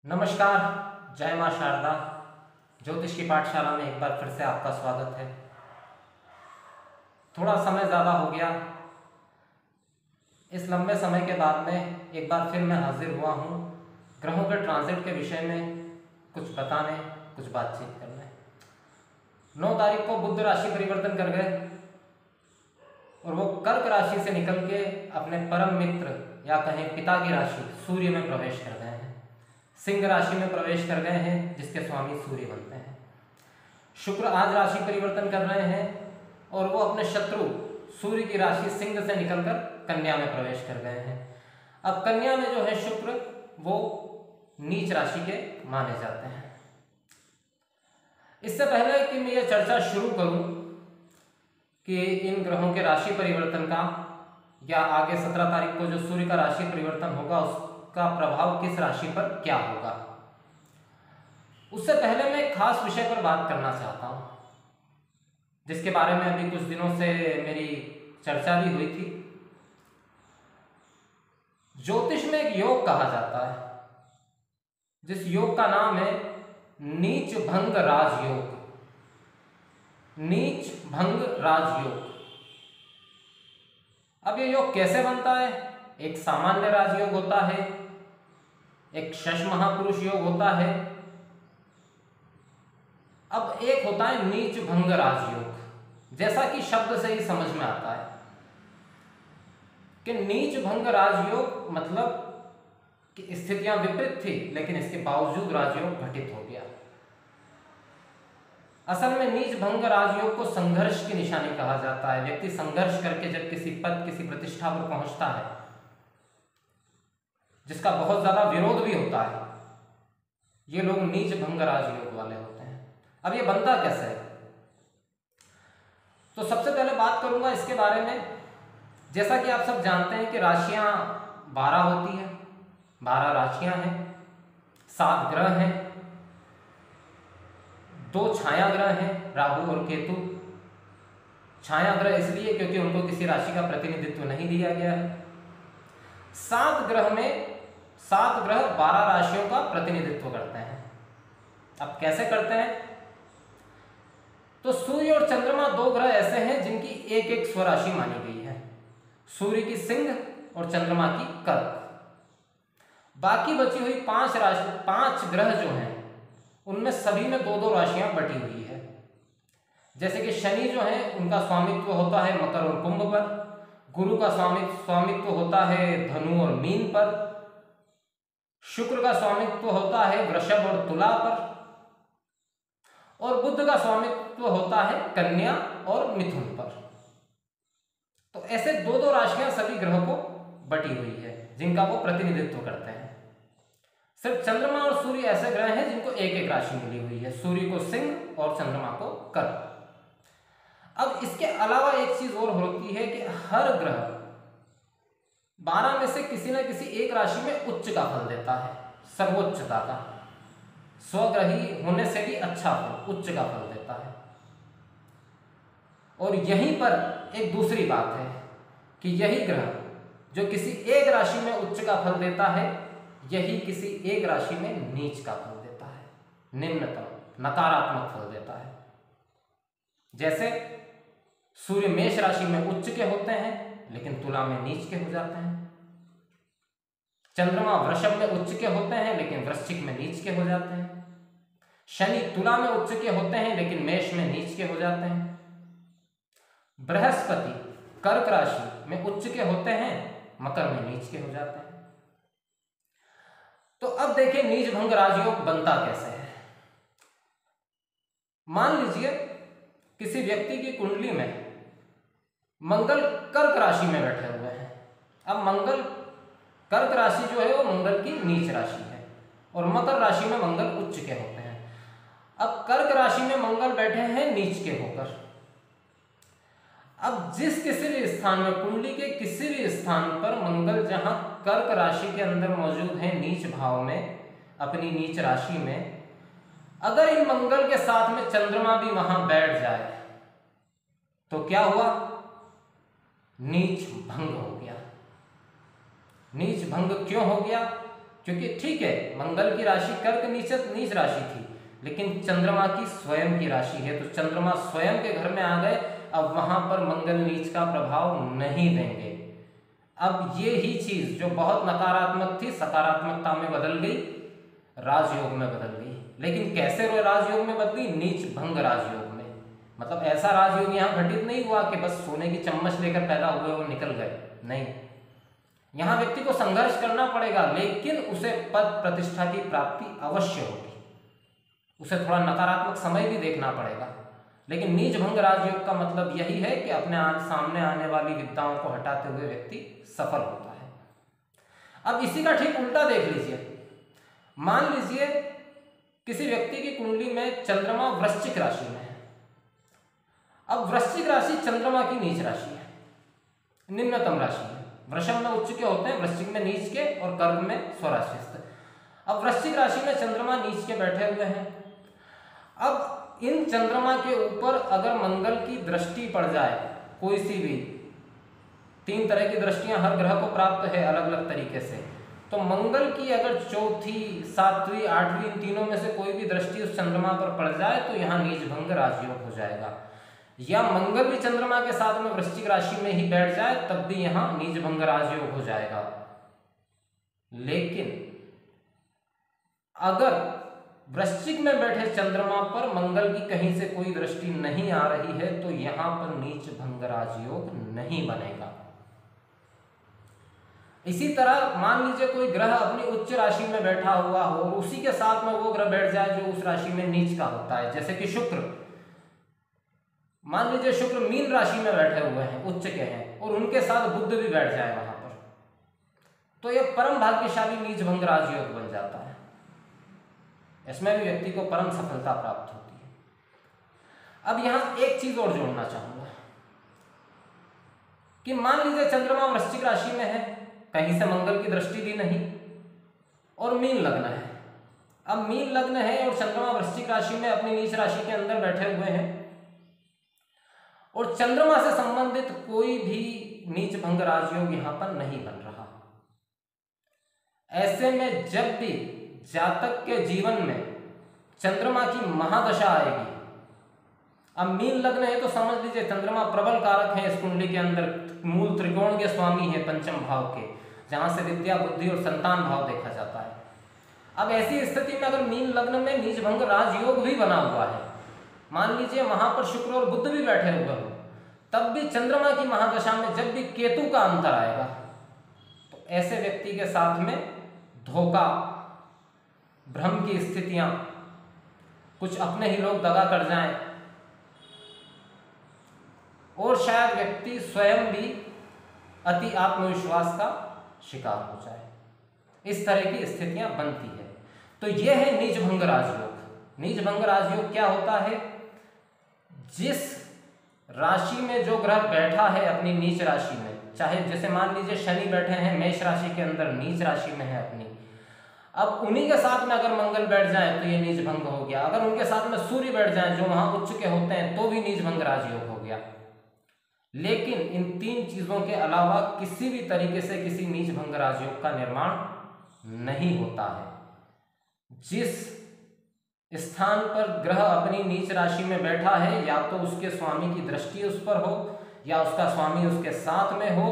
नमस्कार, जय माँ शारदा। ज्योतिष की पाठशाला में एक बार फिर से आपका स्वागत है। थोड़ा समय ज़्यादा हो गया, इस लंबे समय के बाद में एक बार फिर मैं हाजिर हुआ हूँ ग्रहों के ट्रांजिट के विषय में कुछ बताने, कुछ बातचीत करने। 9 तारीख को बुध राशि परिवर्तन कर गए और वो कर्क राशि से निकल के अपने परम मित्र या कहें पिता की राशि सूर्य में प्रवेश कर गए हैं। सिंह राशि में प्रवेश कर गए हैं, जिसके स्वामी सूर्य बनते हैं। शुक्र आज राशि परिवर्तन कर रहे हैं और वो अपने शत्रु सूर्य की राशि सिंह से निकलकर कन्या में प्रवेश कर गए हैं। अब कन्या में जो है शुक्र, वो नीच राशि के माने जाते हैं। इससे पहले कि मैं ये चर्चा शुरू करूं कि इन ग्रहों के राशि परिवर्तन का या आगे 17 तारीख को जो सूर्य का राशि परिवर्तन होगा उसका प्रभाव किस राशि पर क्या होगा, उससे पहले मैं एक खास विषय पर बात करना चाहता हूं, जिसके बारे में अभी कुछ दिनों से मेरी चर्चा भी हुई थी। ज्योतिष में एक योग कहा जाता है, जिस योग का नाम है नीच भंग राजयोग। नीच भंग राजयोग। अब ये योग कैसे बनता है? एक सामान्य राजयोग होता है, एक शश महापुरुष योग होता है, अब एक होता है नीच भंग राजयोग। जैसा कि शब्द से ही समझ में आता है कि नीच भंग राजयोग मतलब कि स्थितियां विपरीत थी, लेकिन इसके बावजूद राजयोग घटित हो गया। असल में नीच भंग राजयोग को संघर्ष की निशानी कहा जाता है। व्यक्ति संघर्ष करके जब किसी पद, किसी प्रतिष्ठा पर पहुंचता है, जिसका बहुत ज्यादा विरोध भी होता है, ये लोग नीच भंग राजयोग वाले होते हैं। अब ये बनता कैसे है? तो सबसे पहले बात करूंगा इसके बारे में। जैसा कि आप सब जानते हैं कि राशियां 12 होती है, 12 राशियां हैं, 7 ग्रह हैं, 2 छाया ग्रह हैं, राहु और केतु। छाया ग्रह इसलिए क्योंकि उनको किसी राशि का प्रतिनिधित्व नहीं दिया गया है। 7 ग्रह में 7 ग्रह 12 राशियों का प्रतिनिधित्व करते हैं। अब कैसे करते हैं? तो सूर्य और चंद्रमा 2 ग्रह ऐसे हैं जिनकी एक एक स्वराशि मानी गई है। सूर्य की सिंह और चंद्रमा की कर्क। बाकी बची हुई 5 ग्रह जो हैं, उनमें सभी में 2-2 राशियां बटी हुई है। जैसे कि शनि जो है, उनका स्वामित्व होता है मकर और कुंभ पर। गुरु का स्वामित्व होता है धनु और मीन पर। शुक्र का स्वामित्व होता है वृषभ और तुला पर। और बुध का स्वामित्व होता है कन्या और मिथुन पर। तो ऐसे 2-2 राशियां सभी ग्रहों को बटी हुई है, जिनका वो प्रतिनिधित्व करते हैं। सिर्फ चंद्रमा और सूर्य ऐसे ग्रह हैं जिनको एक एक राशि मिली हुई है, सूर्य को सिंह और चंद्रमा को कर्क। अब इसके अलावा एक चीज और होती है कि हर ग्रह 12 में से किसी न किसी एक राशि में उच्च का फल देता है, सर्वोच्चता का। स्वग्रही होने से भी अच्छा फल, उच्च का फल देता है। और यहीं पर एक दूसरी बात है कि यही ग्रह जो किसी एक राशि में उच्च का फल देता है, यही किसी एक राशि में नीच का फल देता है, निम्नतम नकारात्मक फल देता है। जैसे सूर्य मेष राशि में उच्च के होते हैं, लेकिन तुला में नीच के हो जाते हैं। चंद्रमा वृषभ में उच्च के होते हैं, लेकिन वृश्चिक में नीच के हो जाते हैं। शनि तुला में उच्च के होते हैं, लेकिन मेष में नीच के हो जाते हैं। बृहस्पति कर्क राशि में उच्च के होते हैं, मकर में नीच के हो जाते हैं। तो अब देखिए नीच भंग राजयोग बनता कैसे है। मान लीजिए किसी व्यक्ति की कुंडली में मंगल कर्क राशि में बैठे हुए हैं। अब मंगल कर्क राशि जो है वो मंगल की नीच राशि है और मकर राशि में मंगल उच्च के होते हैं। अब कर्क राशि में मंगल बैठे हैं नीच के होकर। अब जिस किसी भी स्थान में, कुंडली के किसी भी स्थान पर मंगल जहां कर्क राशि के अंदर मौजूद है, नीच भाव में, अपनी नीच राशि में, अगर इन मंगल के साथ में चंद्रमा भी वहां बैठ जाए तो क्या हुआ? नीच भंग हो गया। नीच भंग क्यों हो गया? क्योंकि ठीक है मंगल की राशि कर्क नीच राशि थी, लेकिन चंद्रमा की स्वयं की राशि है, तो चंद्रमा स्वयं के घर में आ गए, अब वहां पर मंगल नीच का प्रभाव नहीं देंगे। अब ये ही चीज जो बहुत नकारात्मक थी सकारात्मकता में बदल गई, राजयोग में बदल गई। लेकिन कैसे राजयोग में बदली? नीच भंग राजयोग में। मतलब ऐसा राजयोग यहाँ घटित नहीं हुआ कि बस सोने की चम्मच लेकर पैदा हुए और निकल गए, नहीं। यहाँ व्यक्ति को संघर्ष करना पड़ेगा, लेकिन उसे पद प्रतिष्ठा की प्राप्ति अवश्य होगी। उसे थोड़ा नकारात्मक समय भी देखना पड़ेगा, लेकिन नीच भंग राजयोग का मतलब यही है कि अपने सामने आने वाली विद्याओं को हटाते हुए व्यक्ति सफल होता है। अब इसी का ठीक उल्टा देख लीजिए। मान लीजिए किसी व्यक्ति की कुंडली में चंद्रमा वृश्चिक राशि में है। अब वृश्चिक राशि चंद्रमा की नीच राशि है, निम्नतम राशि है। वृषभ में उच्च के होते हैं, वृश्चिक में नीच के और कर्क में स्वराशिस्थ। अब वृश्चिक राशि में चंद्रमा नीच के बैठे हुए हैं। अब इन चंद्रमा के ऊपर अगर मंगल की दृष्टि पड़ जाए, कोई सी भी, 3 तरह की दृष्टियां हर ग्रह को प्राप्त है अलग अलग तरीके से, तो मंगल की अगर चौथी, 7वीं, 8वीं, इन तीनों में से कोई भी दृष्टि उस चंद्रमा पर पड़ जाए तो यहाँ नीच भंग राजयोग हो जाएगा। या मंगल भी चंद्रमा के साथ में वृश्चिक राशि में ही बैठ जाए तब भी यहाँ नीच भंग राजयोग हो जाएगा। लेकिन अगर वृश्चिक में बैठे चंद्रमा पर मंगल की कहीं से कोई दृष्टि नहीं आ रही है तो यहां पर नीच भंग राजयोग नहीं बनेगा। इसी तरह मान लीजिए कोई ग्रह अपनी उच्च राशि में बैठा हुआ हो और उसी के साथ में वो ग्रह बैठ जाए जो उस राशि में नीच का होता है, जैसे कि शुक्र। मान लीजिए शुक्र मीन राशि में बैठे हुए हैं, उच्च के हैं, और उनके साथ बुध भी बैठ जाए वहां पर, तो यह परम भाग्यशाली नीच भंग राजयोग बन जाता है। इसमें भी व्यक्ति को परम सफलता प्राप्त होती है। अब यहां एक चीज और जोड़ना चाहूंगा कि मान लीजिए चंद्रमा वृश्चिक राशि में है, कहीं से मंगल की दृष्टि भी नहीं, और मीन लग्न है। अब मीन लग्न है और चंद्रमा वृश्चिक राशि में अपनी नीच राशि के अंदर बैठे हुए हैं, और चंद्रमा से संबंधित कोई भी नीच भंग राजयोग यहां पर नहीं बन रहा। ऐसे में जब भी जातक के जीवन में चंद्रमा की महादशा आएगी, अब मीन लग्न है तो समझ लीजिए चंद्रमा प्रबल कारक है इस कुंडली के अंदर, मूल त्रिकोण के स्वामी है पंचम भाव के, जहां से विद्या, बुद्धि और संतान भाव देखा जाता है। अब ऐसी स्थिति में अगर मीन लग्न में नीच भंग राजयोग भी बना हुआ है, मान लीजिए वहां पर शुक्र और बुध भी बैठे हुए हो, तब भी चंद्रमा की महादशा में जब भी केतु का अंतर आएगा तो ऐसे व्यक्ति के साथ में धोखा, भ्रम की स्थितियां, कुछ अपने ही लोग दगा कर जाएं, और शायद व्यक्ति स्वयं भी अति आत्मविश्वास का शिकार हो जाए। इस तरह की स्थितियां बनती है। तो यह है नीच भंग राजयोग। नीच भंग राजयोग क्या होता है? जिस राशि में जो ग्रह बैठा है अपनी नीच राशि में, चाहे जैसे मान लीजिए शनि बैठे हैं मेष राशि के अंदर, नीच राशि में है अपनी, अब उन्हीं के साथ में अगर मंगल बैठ जाए तो ये नीच भंग हो गया। अगर उनके साथ में सूर्य बैठ जाए जो वहां उच्च के होते हैं तो भी नीच भंग राजयोग हो गया। लेकिन इन 3 चीजों के अलावा किसी भी तरीके से किसी नीच भंग राजयोग का निर्माण नहीं होता है। जिस स्थान पर ग्रह अपनी नीच राशि में बैठा है, या तो उसके स्वामी की दृष्टि उस पर हो, या उसका स्वामी उसके साथ में हो,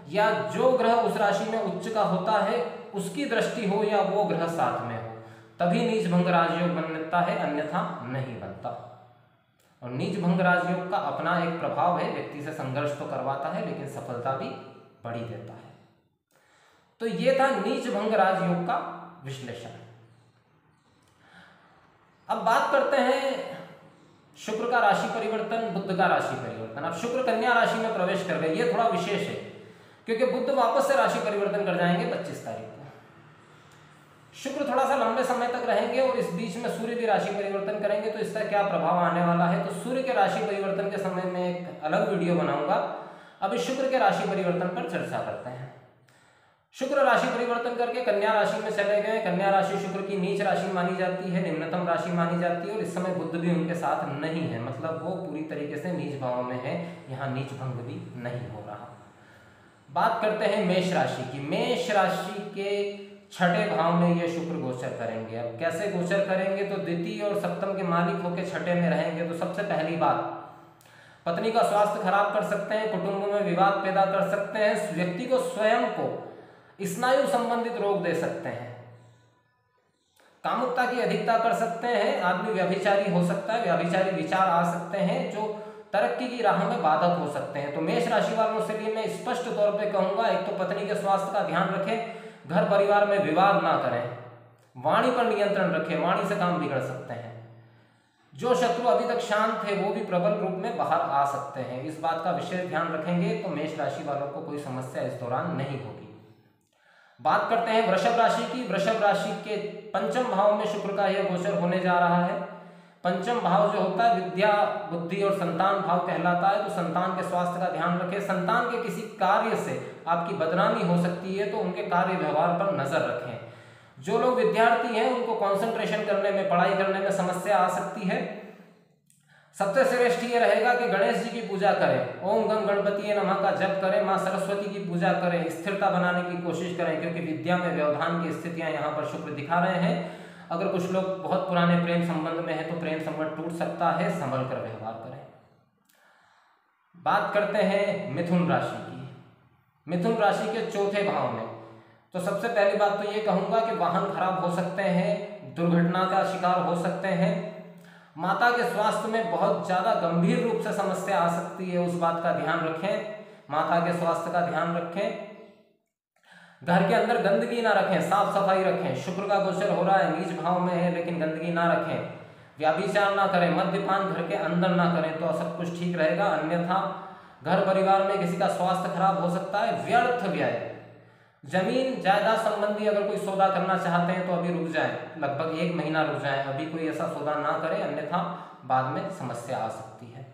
या जो ग्रह उस राशि में उच्च का होता है उसकी दृष्टि हो, या वो ग्रह साथ में हो, तभी नीच भंग राजयोग बनता है, अन्यथा नहीं बनता। और नीच भंग राजयोग का अपना एक प्रभाव है, व्यक्ति से संघर्ष तो करवाता है लेकिन सफलता भी बड़ी देता है। तो ये था नीच भंग राजयोग का विश्लेषण। अब बात करते हैं शुक्र का राशि परिवर्तन, बुध का राशि परिवर्तन। अब शुक्र कन्या राशि में प्रवेश कर गए, ये थोड़ा विशेष है क्योंकि बुध वापस से राशि परिवर्तन कर जाएंगे 25 तारीख को। शुक्र थोड़ा सा लंबे समय तक रहेंगे और इस बीच में सूर्य भी राशि परिवर्तन करेंगे, तो इसका क्या प्रभाव आने वाला है, तो सूर्य के राशि परिवर्तन के समय में एक अलग वीडियो बनाऊंगा। अभी शुक्र के राशि परिवर्तन पर चर्चा करते हैं। शुक्र राशि परिवर्तन करके कन्या राशि में चले गए। कन्या राशि शुक्र की नीच राशि मानी जाती है, निम्नतम राशि मानी जाती है, और इस समय बुध भी उनके साथ नहीं है, मतलब वो पूरी तरीके से नीच भाव में है, यहाँ नीच भंग भी नहीं हो रहा। बात करते हैं मेष राशि की। मेष राशि के छठे भाव में ये शुक्र गोचर करेंगे। अब कैसे गोचर करेंगे, तो द्वितीय और सप्तम के मालिक होकर छठे में रहेंगे। तो सबसे पहली बात, पत्नी का स्वास्थ्य खराब कर सकते हैं, कुटुंब में विवाद पैदा कर सकते हैं, व्यक्ति को स्वयं को स्नायु संबंधित रोग दे सकते हैं, कामुकता की अधिकता कर सकते हैं, आदमी व्यभिचारी हो सकता है, व्यभिचारी विचार आ सकते हैं जो तरक्की की राह में बाधक हो सकते हैं। तो मेष राशि वालों से लिए मैं स्पष्ट तौर पे कहूंगा, एक तो पत्नी के स्वास्थ्य का ध्यान रखें, घर परिवार में विवाद ना करें, वाणी पर नियंत्रण रखें, वाणी से काम बिगड़ सकते हैं, जो शत्रु अभी तक शांत थे वो भी प्रबल रूप में बाहर आ सकते हैं। इस बात का विशेष ध्यान रखेंगे तो मेष राशि वालों को कोई समस्या इस दौरान नहीं होगी। बात करते हैं वृषभ राशि की। वृषभ राशि के पंचम भाव में शुक्र का यह गोचर होने जा रहा है। पंचम भाव जो होता है विद्या, बुद्धि और संतान भाव कहलाता है। तो संतान के स्वास्थ्य का ध्यान रखें। संतान के किसी कार्य से आपकी बदनामी हो सकती है, तो उनके कार्य व्यवहार पर नजर रखें। जो लोग विद्यार्थी हैं उनको कंसंट्रेशन करने में, पढ़ाई करने में समस्या आ सकती है। सबसे श्रेष्ठ ये रहेगा कि गणेश जी की पूजा करें, ओम गम गणपति नमः का जप करें, माँ सरस्वती की पूजा करें, स्थिरता बनाने की कोशिश करें, क्योंकि विद्या में व्यवधान की स्थितियां यहाँ पर शुक्र दिखा रहे हैं। अगर कुछ लोग बहुत पुराने प्रेम संबंध में है तो प्रेम संबंध टूट सकता है, संभल कर व्यवहार करें। बात करते हैं मिथुन राशि की। मिथुन राशि के चौथे भाव में, तो सबसे पहली बात तो ये कहूंगा कि वाहन खराब हो सकते हैं, दुर्घटना का शिकार हो सकते हैं, माता के स्वास्थ्य में बहुत ज़्यादा गंभीर रूप से समस्या आ सकती है, उस बात का ध्यान रखें। माता के स्वास्थ्य का ध्यान रखें। घर के अंदर गंदगी ना रखें, साफ सफाई रखें। शुक्र का गोचर हो रहा है, नीच भाव में है, लेकिन गंदगी ना रखें, व्याभिचार ना करें, मद्यपान घर के अंदर ना करें, तो सब कुछ ठीक रहेगा। अन्यथा घर परिवार में किसी का स्वास्थ्य खराब हो सकता है। व्यर्थ व्यय, जमीन जायदाद संबंधी अगर कोई सौदा करना चाहते हैं तो अभी रुक जाएं, लगभग 1 महीना रुक जाएं, अभी कोई ऐसा सौदा ना करें, अन्यथा बाद में समस्या आ सकती है।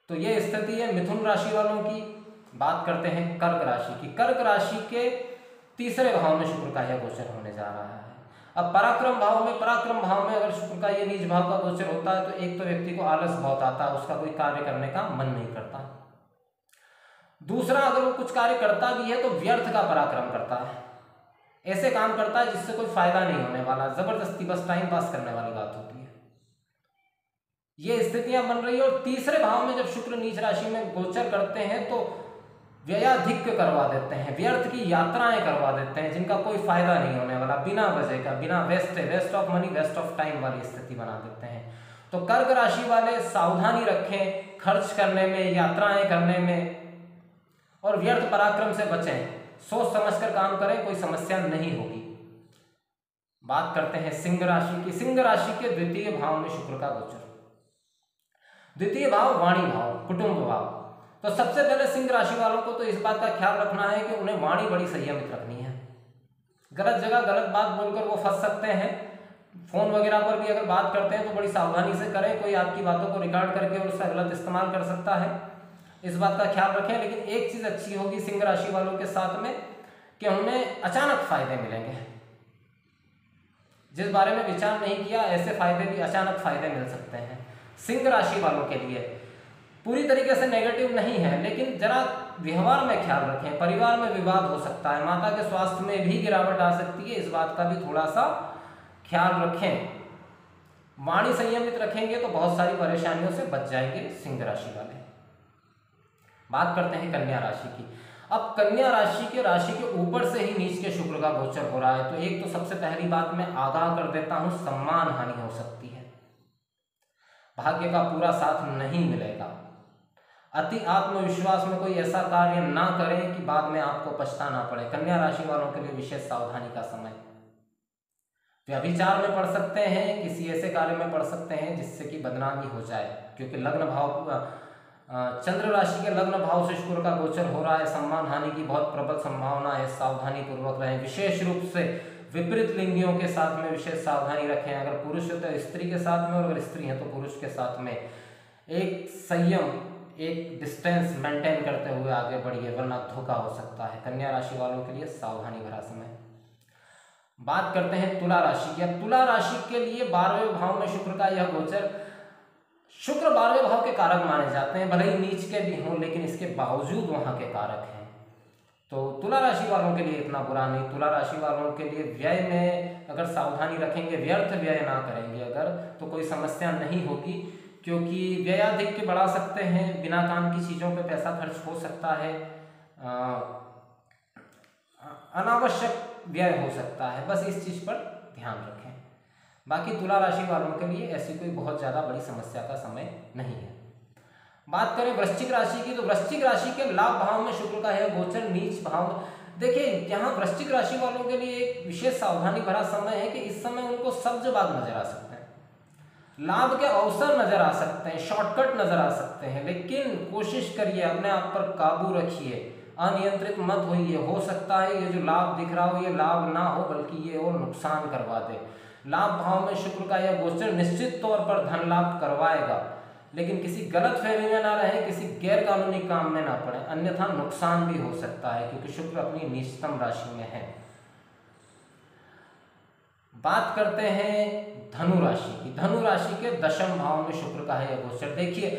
तो ये स्थिति है मिथुन राशि वालों की। बात करते हैं कर्क राशि की। कर्क राशि के तीसरे भाव में शुक्र का यह गोचर होने जा रहा है। अब पराक्रम भाव में अगर शुक्र का ये नीच भाव का गोचर होता है तो एक तो व्यक्ति को आलस बहुत आता है, उसका कोई कार्य करने का मन नहीं करता। दूसरा, अगर वो कुछ कार्य करता भी है तो व्यर्थ का पराक्रम करता है, ऐसे काम करता है जिससे कोई फायदा नहीं होने वाला, जबरदस्ती बस टाइम पास करने वाली बात होती है। ये स्थितियां बन रही है। और तीसरे भाव में जब शुक्र नीच राशि में गोचर करते हैं तो व्ययाधिक्य करवा देते हैं, व्यर्थ की यात्राएं करवा देते हैं जिनका कोई फायदा नहीं होने वाला, बिना वजह का, बिना waste of money, waste of time वाली स्थिति बना देते हैं। तो कर्क राशि वाले सावधानी रखें खर्च करने में, यात्राएं करने में, और व्यर्थ पराक्रम से बचें। सोच समझकर काम करें, कोई समस्या नहीं होगी। बात करते हैं सिंह राशि की। सिंह राशि के द्वितीय भाव में शुक्र का गोचर। द्वितीय भाव वाणी भाव, कुटुंब भाव। तो सबसे पहले सिंह राशि वालों को तो इस बात का ख्याल रखना है कि उन्हें वाणी बड़ी संयमित रखनी है। गलत जगह गलत बात बोलकर वो फंस सकते हैं। फोन वगैरह पर भी अगर बात करते हैं तो बड़ी सावधानी से करें, कोई आपकी बातों को रिकॉर्ड करके और उसका गलत इस्तेमाल कर सकता है, इस बात का ख्याल रखें। लेकिन एक चीज अच्छी होगी सिंह राशि वालों के साथ में कि उन्हें अचानक फायदे मिलेंगे। जिस बारे में विचार नहीं किया, ऐसे फायदे भी, अचानक फायदे मिल सकते हैं सिंह राशि वालों के लिए। पूरी तरीके से नेगेटिव नहीं है, लेकिन जरा व्यवहार में ख्याल रखें। परिवार में विवाद हो सकता है, माता के स्वास्थ्य में भी गिरावट आ सकती है, इस बात का भी थोड़ा सा ख्याल रखें। वाणी संयमित रखेंगे तो बहुत सारी परेशानियों से बच जाएंगे सिंह राशि वाले। बात करते हैं कन्या राशि की। अब कन्या राशि के ऊपर से ही नीच के शुक्र का गोचर हो रहा है। तो एक तो सबसे पहली बात मैं आगाह कर देता हूं, सम्मान हानि हो सकती है, भाग्य का पूरा साथ नहीं मिलेगा। अति आत्मविश्वास में कोई ऐसा कार्य ना करें कि बाद में आपको पछताना पड़े। कन्या राशि वालों के लिए विशेष सावधानी का समय। व्यभिचार में पड़ सकते हैं, किसी ऐसे कार्य में पड़ सकते हैं जिससे कि बदनामी हो जाए, क्योंकि लग्न भाव, चंद्र राशि के लग्न भाव से शुक्र का गोचर हो रहा है। सम्मान हानि की बहुत प्रबल संभावना है, सावधानी पूर्वक रहें। विशेष रूप से विपरीत लिंगियों के साथ में विशेष सावधानी रखें। अगर पुरुष है तो स्त्री के साथ में, और अगर स्त्री है तो पुरुष के साथ में एक संयम, एक डिस्टेंस मेंटेन करते हुए आगे बढ़िए, वरना धोखा हो सकता है। कन्या राशि वालों के लिए सावधानी भरा समय। बात करते हैं तुला राशि की। अब तुला राशि के लिए 12वें भाव में शुक्र का यह गोचर, शुक्र 12वें भाव के कारक माने जाते हैं, भले ही नीच के भी हों, लेकिन इसके बावजूद वहां के कारक हैं। तो तुला राशि वालों के लिए इतना बुरा नहीं। तुला राशि वालों के लिए व्यय में अगर सावधानी रखेंगे, व्यर्थ व्यय ना करेंगे अगर, तो कोई समस्या नहीं होगी, क्योंकि व्ययाधिक के बढ़ा सकते हैं, बिना काम की चीज़ों पे पैसा खर्च हो सकता है, अनावश्यक व्यय हो सकता है। बस इस चीज़ पर ध्यान रखें। बाकी तुला राशि वालों के लिए ऐसी कोई बहुत ज़्यादा बड़ी समस्या का समय नहीं है। बात करें वृश्चिक राशि की, तो वृश्चिक राशि के लाभ भाव में शुक्र का है गोचर नीच भाव में। देखिए यहाँ वृश्चिक राशि वालों के लिए एक विशेष सावधानी भरा समय है कि इस समय उनको सब्जबाग नजर आ सकते हैं, लाभ के अवसर नजर आ सकते हैं, शॉर्टकट नजर आ सकते हैं, लेकिन कोशिश करिए अपने आप पर काबू रखिए, अनियंत्रित मत होइए। हो सकता है ये जो लाभ दिख रहा हो ये लाभ ना हो बल्कि ये और नुकसान करवा दे। लाभ भाव में शुक्र का यह गोचर निश्चित तौर पर धन लाभ करवाएगा, लेकिन किसी गलत फहमी में ना रहे, किसी गैर कानूनी काम में ना पड़े, अन्यथा नुकसान भी हो सकता है क्योंकि शुक्र अपनी नीचतम राशि में है। बात करते हैं धनु राशि की। धनु राशि के दशम भाव में शुक्र का है यह गोचर। देखिए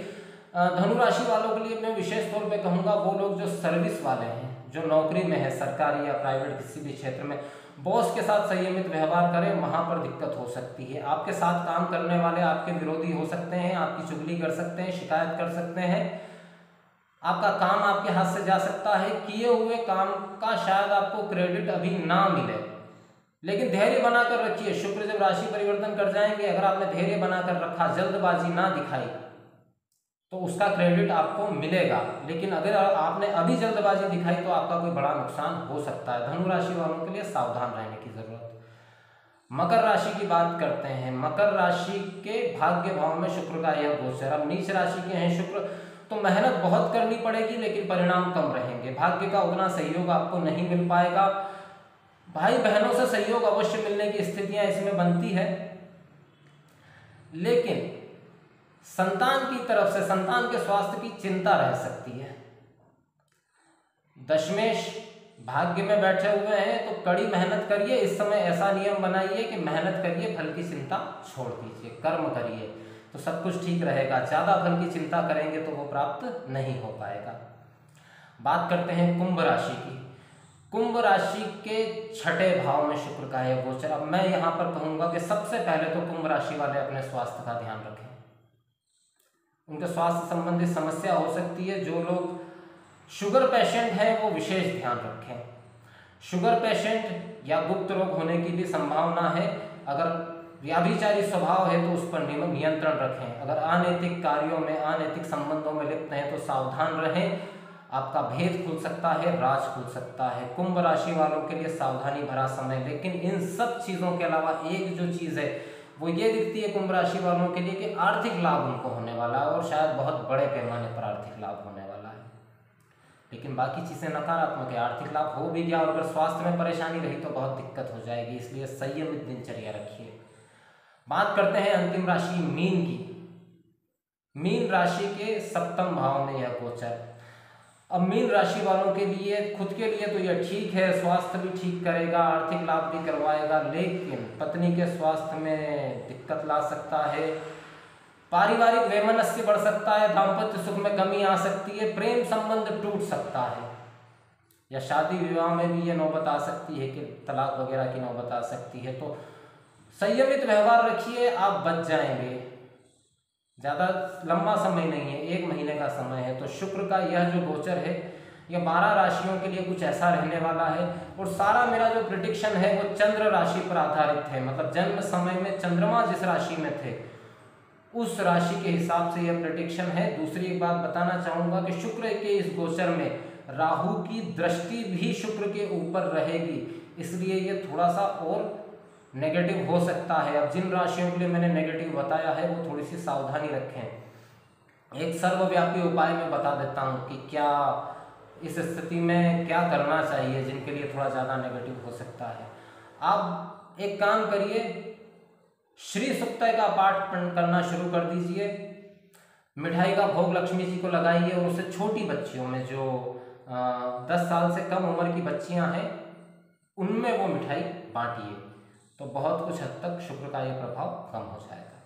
धनु राशि वालों के लिए मैं विशेष तौर पे कहूँगा, वो लोग जो सर्विस वाले हैं, जो नौकरी में है, सरकारी या प्राइवेट किसी भी क्षेत्र में, बॉस के साथ संयमित व्यवहार करें, वहाँ पर दिक्कत हो सकती है। आपके साथ काम करने वाले आपके विरोधी हो सकते हैं, आपकी चुगली कर सकते हैं, शिकायत कर सकते हैं, आपका काम आपके हाथ से जा सकता है, किए हुए काम का शायद आपको क्रेडिट अभी ना मिले, लेकिन धैर्य बनाकर रखिए। शुक्र जब राशि परिवर्तन कर जाएंगे, अगर आपने धैर्य बनाकर रखा, जल्दबाजी ना दिखाई, तो उसका क्रेडिट आपको मिलेगा, लेकिन अगर आपने अभी जल्दबाजी दिखाई तो आपका कोई बड़ा नुकसान हो सकता है। धनु राशि वालों के लिए सावधान रहने की जरूरत। मकर राशि की बात करते हैं। मकर राशि के भाग्य भाव में शुक्र का यह गोचर। अब नीच राशि के हैं शुक्र, तो मेहनत बहुत करनी पड़ेगी लेकिन परिणाम कम रहेंगे। भाग्य का उतना सहयोग आपको नहीं मिल पाएगा। भाई बहनों से सहयोग अवश्य मिलने की स्थितियां इसमें बनती है, लेकिन संतान की तरफ से संतान के स्वास्थ्य की चिंता रह सकती है। दशमेश भाग्य में बैठे हुए हैं तो कड़ी मेहनत करिए। इस समय ऐसा नियम बनाइए कि मेहनत करिए, फल की चिंता छोड़ दीजिए, कर्म करिए तो सब कुछ ठीक रहेगा। ज़्यादा फल की चिंता करेंगे तो वो प्राप्त नहीं हो पाएगा। बात करते हैं कुंभ राशि की। कुंभ राशि के छठे भाव में शुक्र का है गोचर। अब मैं यहाँ पर कहूँगा कि सबसे पहले तो कुंभ राशि वाले अपने स्वास्थ्य का ध्यान रखें। उनके स्वास्थ्य संबंधित समस्या हो सकती है। जो लोग शुगर पेशेंट हैं वो विशेष ध्यान रखें। शुगर पेशेंट या गुप्त रोग होने की भी संभावना है। अगर व्याभिचारी स्वभाव है तो उस पर नियंत्रण रखें। अगर अनैतिक कार्यों में, अनैतिक संबंधों में लिप्त हैं तो सावधान रहें, आपका भेद खुल सकता है, राज खुल सकता है। कुंभ राशि वालों के लिए सावधानी भरा समय। लेकिन इन सब चीज़ों के अलावा एक जो चीज़ है वो ये दिखती है कुंभ राशि वालों के लिए कि आर्थिक लाभ उनको होने वाला है, और शायद बहुत बड़े पैमाने पर आर्थिक लाभ होने वाला है। लेकिन बाकी चीज़ें नकारात्मक है। आर्थिक लाभ हो भी गया और अगर स्वास्थ्य में परेशानी रही तो बहुत दिक्कत हो जाएगी, इसलिए संयमित दिनचर्या रखिए। बात करते हैं अंतिम राशि मीन की। मीन राशि के सप्तम भाव में यह गोचर। अब मीन राशि वालों के लिए, खुद के लिए तो यह ठीक है, स्वास्थ्य भी ठीक करेगा, आर्थिक लाभ भी करवाएगा, लेकिन पत्नी के स्वास्थ्य में दिक्कत ला सकता है। पारिवारिक वैमनस्य बढ़ सकता है, दाम्पत्य सुख में कमी आ सकती है, प्रेम संबंध टूट सकता है, या शादी विवाह में भी ये नौबत आ सकती है कि तलाक वगैरह की नौबत आ सकती है। तो संयमित व्यवहार रखिए, आप बच जाएंगे। ज़्यादा लंबा समय नहीं है, 1 महीने का समय है। तो शुक्र का यह जो गोचर है यह 12 राशियों के लिए कुछ ऐसा रहने वाला है। और सारा मेरा जो प्रिडिक्शन है वो चंद्र राशि पर आधारित है, मतलब जन्म समय में चंद्रमा जिस राशि में थे उस राशि के हिसाब से यह प्रिडिक्शन है। दूसरी एक बात बताना चाहूँगा कि शुक्र के इस गोचर में राहु की दृष्टि भी शुक्र के ऊपर रहेगी, इसलिए ये थोड़ा सा और नेगेटिव हो सकता है। अब जिन राशियों के लिए मैंने नेगेटिव बताया है वो थोड़ी सी सावधानी रखें। एक सर्वव्यापी उपाय मैं बता देता हूँ कि क्या इस स्थिति में क्या करना चाहिए जिनके लिए थोड़ा ज़्यादा नेगेटिव हो सकता है। आप एक काम करिए, श्री सुक्तय का पाठ करना शुरू कर दीजिए, मिठाई का भोग लक्ष्मी जी को लगाइए और उसे छोटी बच्चियों में, जो 10 साल से कम उम्र की बच्चियां हैं उनमें वो मिठाई बांटिए, तो बहुत कुछ हद तक शुक्र का ये प्रभाव कम हो जाएगा।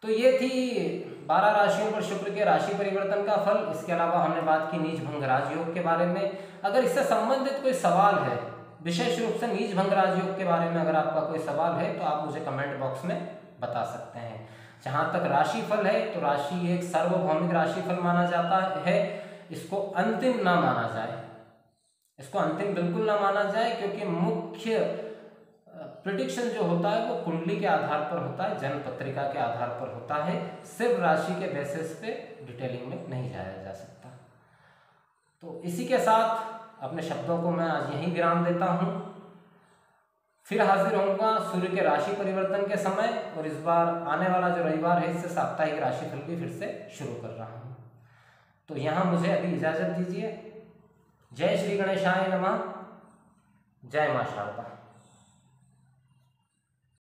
तो ये थी 12 राशियों पर शुक्र के राशि परिवर्तन का फल। इसके अलावा हमने बात की नीच भंग राजयोग के बारे में। अगर इससे संबंधित कोई सवाल है, विशेष रूप से नीच भंग राजयोग के बारे में अगर आपका कोई सवाल है तो आप मुझे कमेंट बॉक्स में बता सकते हैं। जहाँ तक राशि फल है तो राशि एक सार्वभौमिक राशि फल माना जाता है, इसको अंतिम ना माना जाए, इसको अंतिम बिल्कुल ना माना जाए, क्योंकि मुख्य प्रिडिक्शन जो होता है वो कुंडली के आधार पर होता है, जन्म पत्रिका के आधार पर होता है, सिर्फ राशि के बेसिस पे डिटेलिंग में नहीं जाया जा सकता। तो इसी के साथ अपने शब्दों को मैं आज यहीं विराम देता हूँ। फिर हाजिर होऊंगा सूर्य के राशि परिवर्तन के समय, और इस बार आने वाला जो रविवार है इससे साप्ताहिक राशिफल भी फिर से शुरू कर रहा हूँ। तो यहाँ मुझे अभी इजाजत दीजिए। जय श्री गणेशाय नमः। जय मां शारदा।